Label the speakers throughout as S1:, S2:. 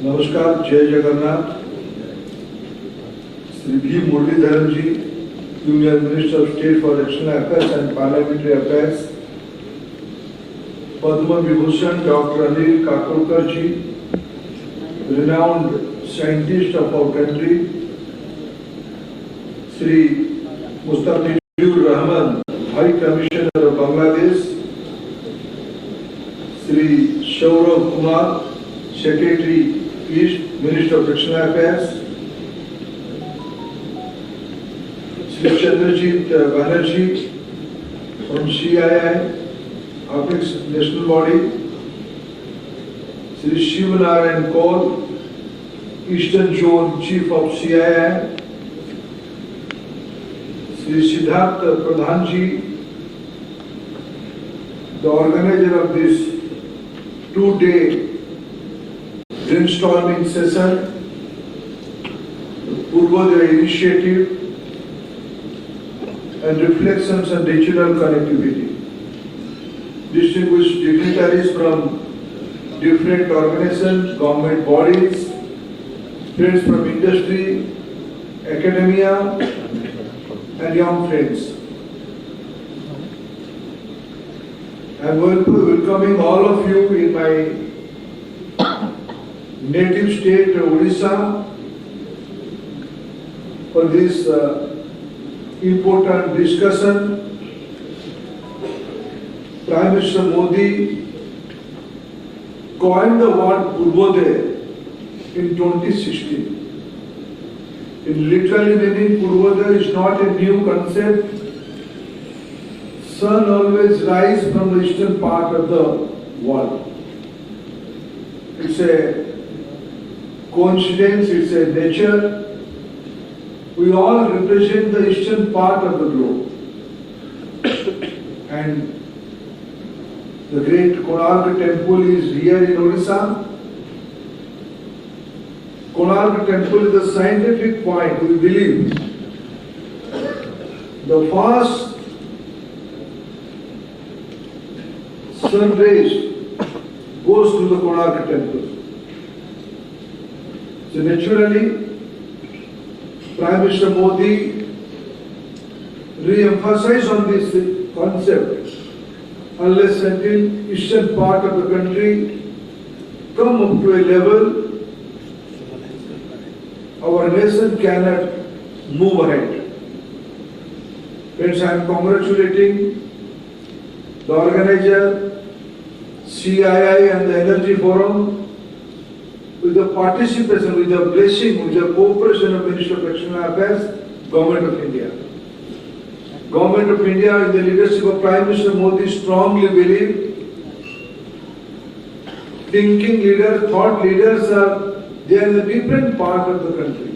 S1: नमस्कार, जय Jagannath. Sri V. Muralidharan ji, Union Minister of State for External Affairs and Parliamentary Affairs, Padma Vibhushan Dr. Anil Kakolkar ji, renowned scientist of our country, Sri Mustafizur Rahman, High Commissioner of Bangladesh, Sri Shaurav Kumar, Secretary East, Minister of External Affairs, Sri Chandrajit Banerjee from CII, Apex National Body, Sri Shivnarayan Kaul, Eastern Zone Chief of CII, Sri Siddharth Pradhanji, the organizer of this two-day brainstorming session, the Purvodaya initiative, and reflections on regional connectivity. Distinguished dignitaries from different organizations, government bodies, friends from industry, academia, and young friends. I am welcoming all of you in my native state, Odisha, for this important discussion. Prime Minister Modi coined the word Purvodaya in 2016. In literally meaning, Purvodaya is not a new concept. Sun always rises from the eastern part of the world. It's a coincidence, it's a nature. We all represent the eastern part of the globe. And the great Konark temple is here in Odisha. Konark temple is a scientific point. We believe the first sun rays goes to the Konark temple. So naturally, Prime Minister Modi re-emphasized on this concept. Unless until eastern part of the country come up to a level, our nation cannot move ahead. Friends, I am congratulating the organizer, CII and the Energy Forum, with the participation, with the blessing, with the cooperation of Minister of External Affairs, Government of India. Government of India, in the leadership of Prime Minister Modi, strongly believe thinking leaders, thought leaders they are in a different part of the country.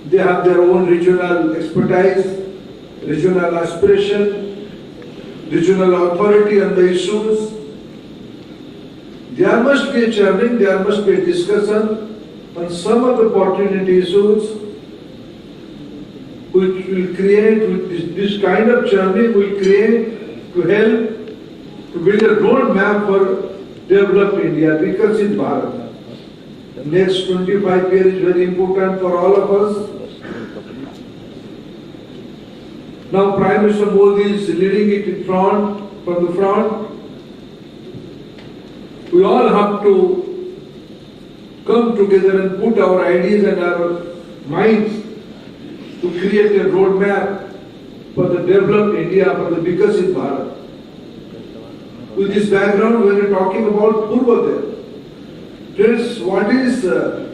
S1: They have their own regional expertise, regional aspiration, regional authority on the issues. There must be a churning, there must be a discussion on some of the pertinent issues which will create, with this kind of churning will create, to help to build a road map for developed India, because in Bharat. The next 25 years is very important for all of us. Now Prime Minister Modi is leading it in front, from the front. We all have to come together and put our ideas and our minds to create a roadmap for the developed India, for the Vikasit Bharat. With this background, we are talking about Purvodaya. Friends, what is the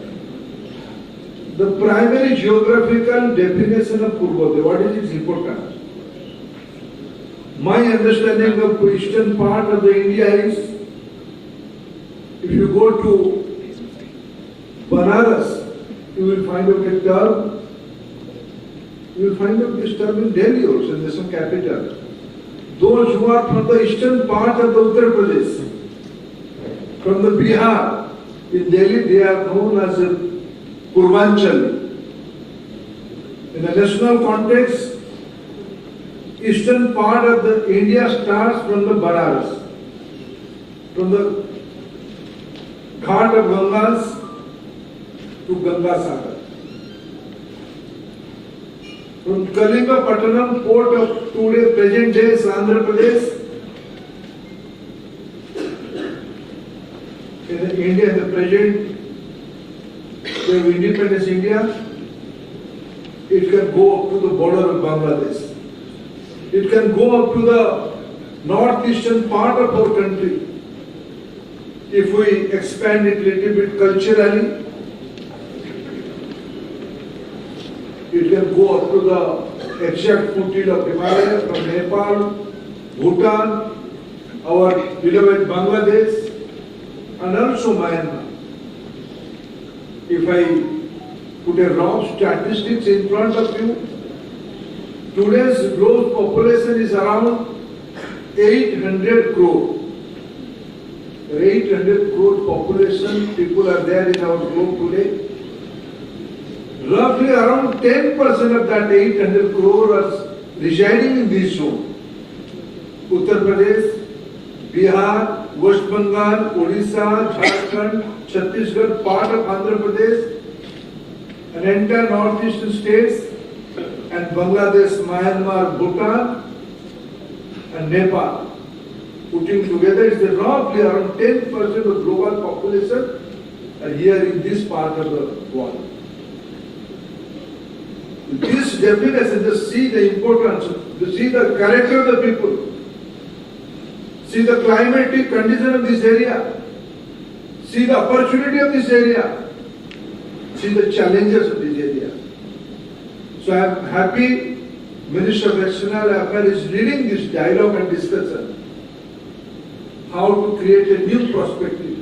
S1: primary geographical definition of Purvodaya? What is its importance? My understanding of the eastern part of the India is, if you go to Banaras, you will find out a term. You will find out this term in Delhi also, in the some capital. Those who are from the eastern part of the Uttar Pradesh, from the Bihar, in Delhi they are known as Purvanchal. In the national context, eastern part of the India starts from the Banaras, from the Ghat of Gangas to Ganga Sagar. From Kalingapattanam port of today, present day, Andhra Pradesh, in India, in the present day of independence India, it can go up to the border of Bangladesh. It can go up to the northeastern part of our country. If we expand it a little bit culturally, it can go up to the exact foothill of Himalaya from Nepal, Bhutan, our beloved Bangladesh, and also Myanmar. If I put a raw statistics in front of you, today's gross population is around 800 crore. 800 crore population people are there in our globe today. Roughly around 10% of that 800 crore are residing in this zone. Uttar Pradesh, Bihar, West Bengal, Odisha, Jharkhand, Chhattisgarh, part of Andhra Pradesh, and entire northeastern states, and Bangladesh, Myanmar, Bhutan, and Nepal. Putting together is roughly around 10% of global population are here in this part of the world. This definition, just see the importance, see the character of the people, see the climatic condition of this area, see the opportunity of this area, see the challenges of this area. So I am happy Minister of External Affairs is leading this dialogue and discussion. How to create a new perspective,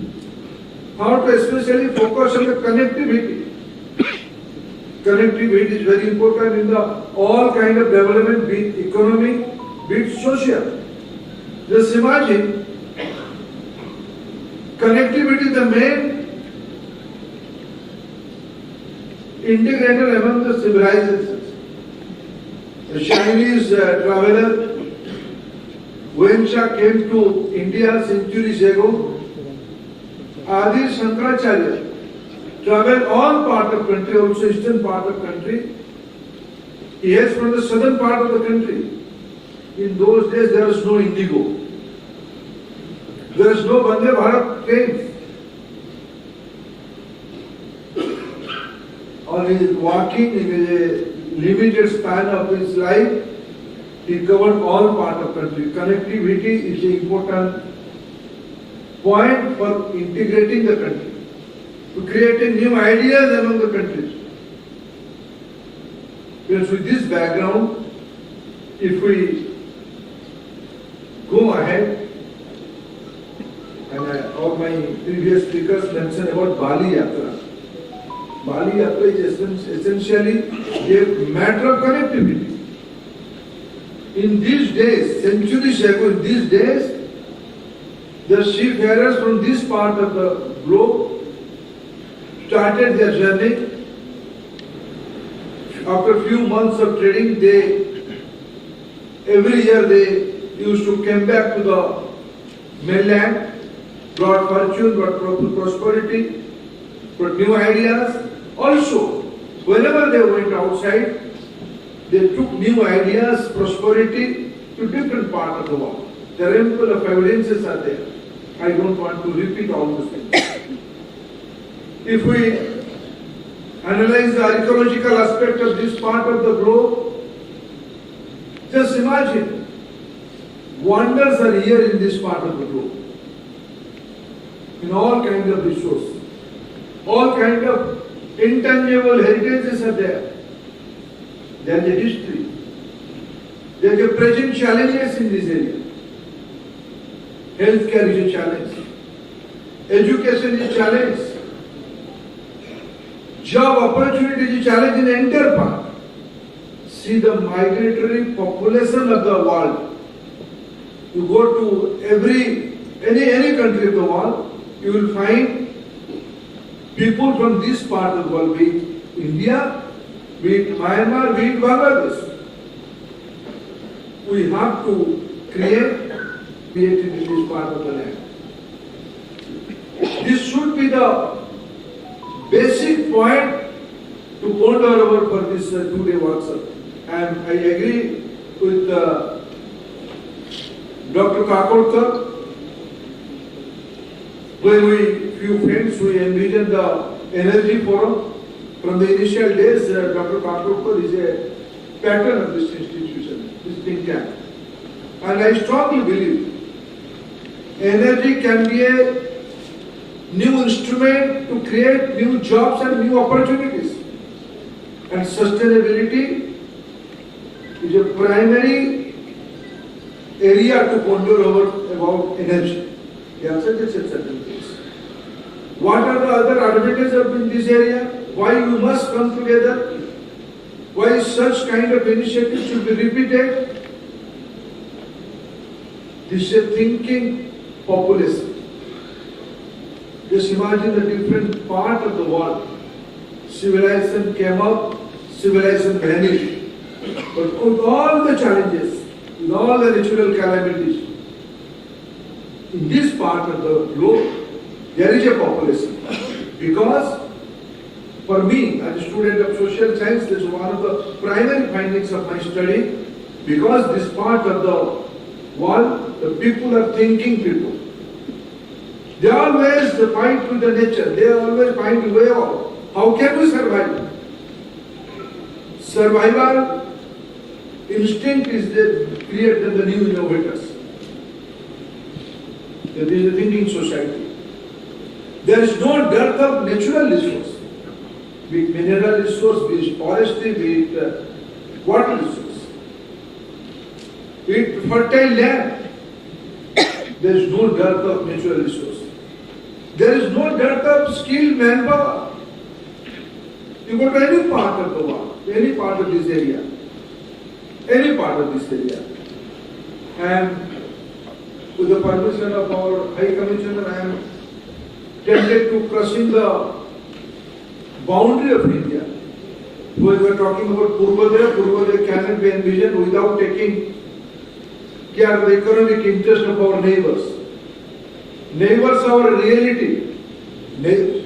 S1: how to especially focus on the connectivity. Connectivity is very important in the all kind of development, be it economic, be it social. Just imagine, connectivity is the main integrator among the civilizations. The Chinese traveler Wen Cha came to India centuries ago. Adi Shankaracharya traveled all part of country, also eastern part of country. He is from the southern part of the country. In those days there was no Indigo. There is no Vande Bharat train. On his walking in a limited span of his life, he covered all part of country. Connectivity is an important point for integrating the country, to creating new ideas among the countries. Because with this background, if we go ahead, and all my previous speakers mentioned about Bali Yatra. Bali Yatra is essentially a matter of connectivity. In these days, centuries ago, in these days, the seafarers from this part of the globe started their journey. After a few months of trading, every year they used to come back to the mainland, brought fortune, brought prosperity, brought new ideas. Also, whenever they went outside, they took new ideas, prosperity to different parts of the world. There are ample of evidences are there. I don't want to repeat all those things. If we analyze the archaeological aspect of this part of the globe, just imagine, wonders are here in this part of the globe. In all kinds of resources, all kinds of intangible heritages are there. There is a history. There is a present challenges in this area. Healthcare is a challenge. Education is a challenge. Job opportunity is a challenge in the entire part. See the migratory population of the world. You go to any country of the world, you will find people from this part of the world, be it India, be it Myanmar, be it Bangladesh. We have to create in this part of the land. This should be the basic point to ponder over for this two-day workshop. And I agree with Dr. Kakodkar. When few friends, we envisioned the energy forum. From the initial days, Dr. Kakodkar is a patron of this institution, this think tank. And I strongly believe energy can be a new instrument to create new jobs and new opportunities. And sustainability is a primary area to ponder over about energy. The answer is certain things. What are the other advantages in this area? Why we must come together? Why such kind of initiatives should be repeated? This is a thinking population. Just imagine the different part of the world. Civilization came up, civilization vanished. But with all the challenges, with all the natural calamities, in this part of the globe, there is a population. Because for me, as a student of social science, this is one of the primary findings of my study. Because this part of the world, the people are thinking people. They always fight with the nature. They always find a way out. How can we survive? Survival instinct is created the new innovators. There is a thinking society. There is no dearth of natural resource. Be it mineral resource, be it forestry, be it water resource. Be it fertile land. There is no dearth of natural resource. There is no dearth of skilled manpower. You go to any part of the world, any part of this area, any part of this area, and with the permission of our High Commissioner, I am tempted to crossing the boundary of India. When we are talking about Purvodaya, Purvodaya cannot be envisioned without taking care of the economic interest of our neighbors. Neighbors are a reality.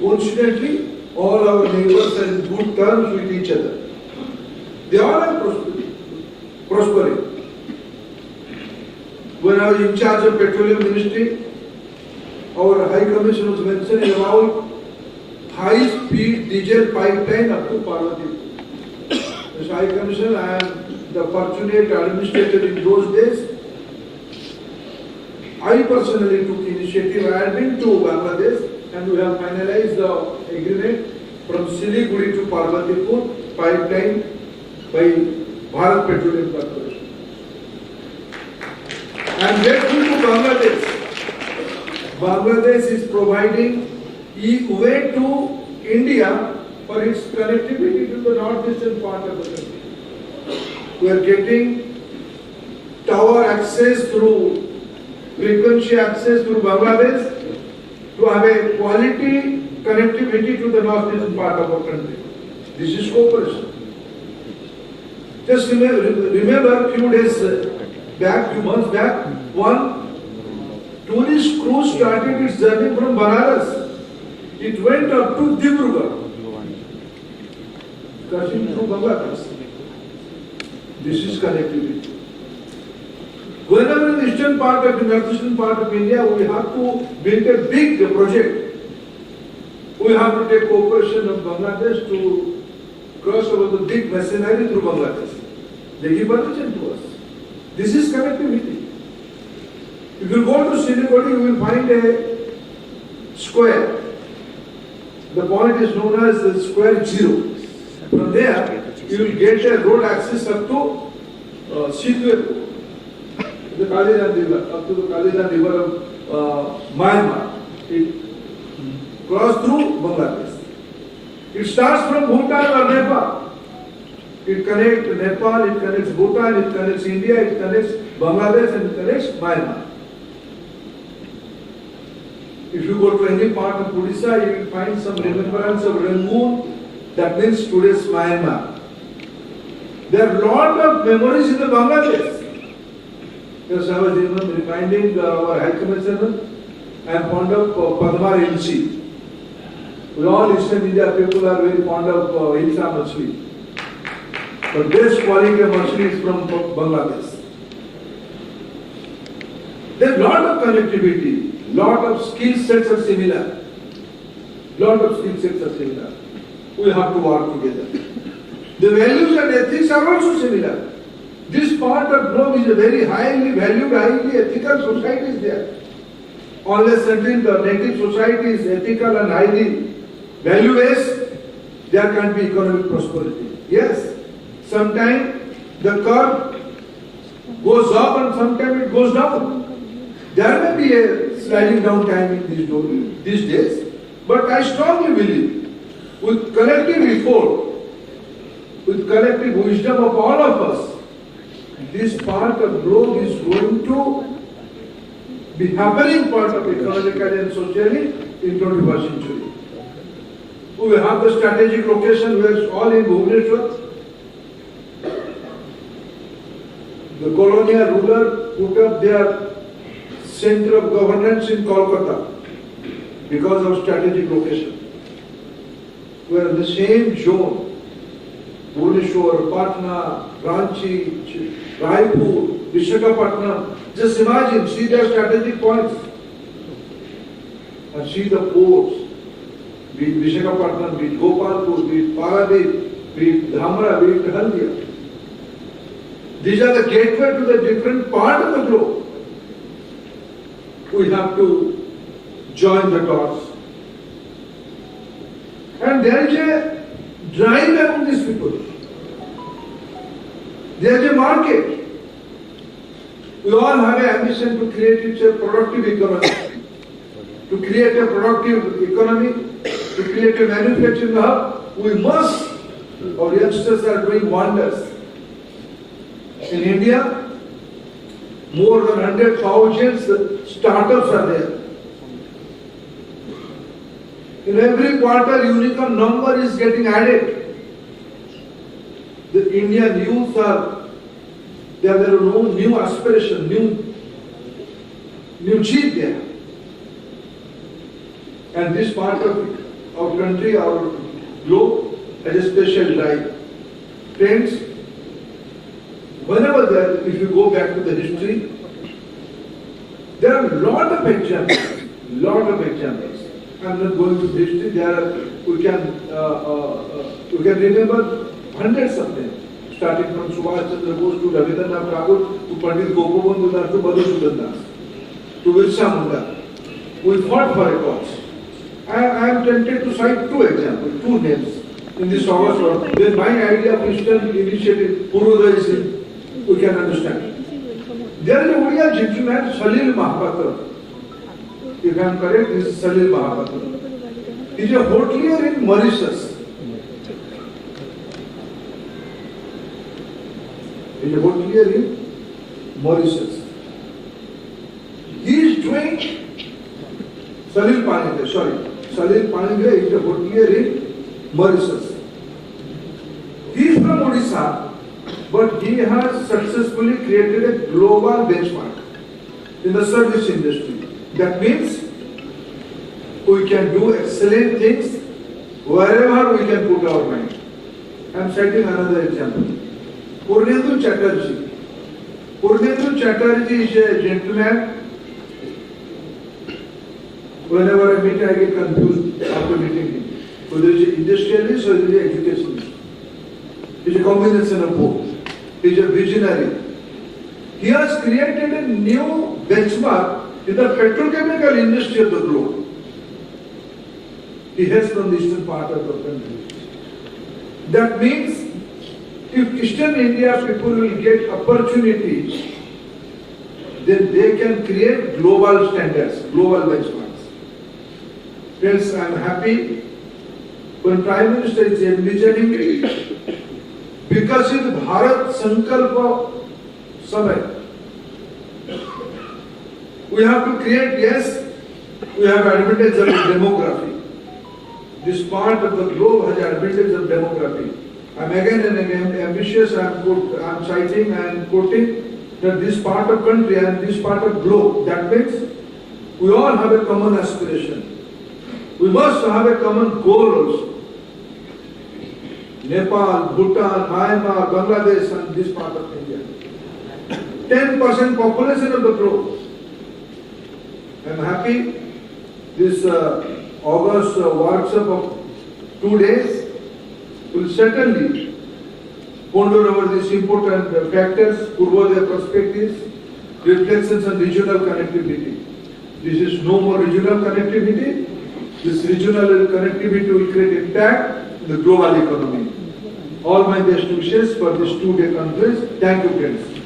S1: Coincidentally, all our neighbors are in good terms with each other. They all are prospering. When I was in charge of Petroleum Ministry, our High Commissioner was mentioning about high-speed diesel pipeline up to Parvati. As High Commissioner, I am the fortunate administrator in those days. I personally took initiative. I had been to Bangladesh and we have finalized the agreement from Siliguri to Parvatipur pipeline by Bharat Petroleum Corporation. And grateful to Bangladesh. Bangladesh is providing way to India for its connectivity to the northeastern part of the country. We are getting tower access through frequency access through Bangladesh to have a quality connectivity to the northeastern part of our country. This is cooperation. Just remember few days back, few months back, one tourist cruise started its journey from Banaras. It went up to Dibrugarh, crossing through Bangladesh. This is connectivity. Whenever in the eastern part of the northeastern part of India, we have to build a big project. We have to take cooperation of Bangladesh to cross over the big machinery through Bangladesh. They give permission to us. This is connectivity. If you go to Siliguri, you will find a square. The point is known as the square zero. From there, you will get a road access up to Sidhu. The Kalijan River, up to the Kalijan River of Myanmar. It crosses through Bangladesh. It starts from Bhutan or Nepal. It connects Nepal, it connects Bhutan, it connects India, it connects Bangladesh and it connects Myanmar. If you go to any part of Odisha, you will find some remembrance of Rangoon, that means today's Myanmar. There are a lot of memories in the Bangladesh. Yes, I was even reminding our High Commissioner, I am fond of Padmar Ilsi. We all Eastern India people are very fond of Ilsa machli. But best quality of machli is from Bangladesh. There is lot of connectivity, lot of skill sets are similar. Lot of skill sets are similar. We have to work together. The values and ethics are also similar. This part of globe is a very highly valued, highly ethical society is there. Unless until the native society is ethical and highly value-based, there can't be economic prosperity. Yes, sometimes the curve goes up and sometimes it goes down. There may be a sliding down time in these days, but I strongly believe with collective effort, with collective wisdom of all of us, this part of globe is going to be happening part of economically and socially in 21st century. We will have the strategic location where it's all in Bhubaneswar. The colonial ruler put up their center of governance in Kolkata because of strategic location. We are in the same zone. Bhubaneswar, Patna, Ranchi, Raipur, Visakhapatnam. Just imagine, see their strategic points and see the ports, be it Visakhapatnam, be it Gopalpur, be it Paradip, be it Dhamra, be it Haldia. These are the gateway to the different part of the globe. We have to join the dots. And there is a drive among these people. There is a market. We all have an ambition to create a productive economy. To create a productive economy, to create a manufacturing hub, we must, our youngsters are doing wonders. In India, more than 100,000 startups are there. In every quarter, unicorn number is getting added. The Indian youth there are no new aspiration, new cheat there. And this part of our country, our globe, has a special drive. Friends, whenever if you go back to the history, there are a lot of examples. I'm not going to history. We can remember hundreds of them, starting from Subhash Chandra Bose to Rabindranath Tagore to Pandit Gopabandhu Das to Madhusudan Das to Birsa Munda. We fought for a cause. I am tempted to cite two examples, two names in this August war. Then my idea of Eastern initiative, Purvodaya, we can understand. There is a Odia gentleman, Salil Mahapatra. If I am correct, this is Salil Mahapatra. He is a hotelier in Mauritius. He is a hotelier in Mauritius. He is doing Salil Panindre is a hotelier in Mauritius. He is from Odisha, but he has successfully created a global benchmark in the service industry. That means we can do excellent things wherever we can put our mind. I am citing another example. Purvodaya Chatterjee. Purvodaya Chatterjee is a gentleman. Whenever I meet, I get confused after meeting him. Whether he is an industrialist or he is an educationist. He is a combination of both. He is a visionary. He has created a new benchmark in the petrochemical industry of the globe. He hails from the eastern part of the country. That means if Eastern India people will get opportunities, then they can create global standards, global benchmarks. Friends, I am happy when Prime Minister is envisioning Vikasit Bharat Sankalpa Samay. We have to create, yes, we have advantage of demography. This part of the globe has advantage of demography. I am again and again ambitious, I am citing and quoting that this part of country and this part of globe, that means We all have a common aspiration. We must have a common goal also. Nepal, Bhutan, Myanmar, Bangladesh and this part of India. 10% population of the globe. I am happy this August workshop of 2 days will certainly ponder over these important factors, Purvodaya perspectives, reflections on regional connectivity. This is no more regional connectivity. This regional connectivity will create impact in the global economy. All my best wishes for this 2-day conference. Thank you, friends.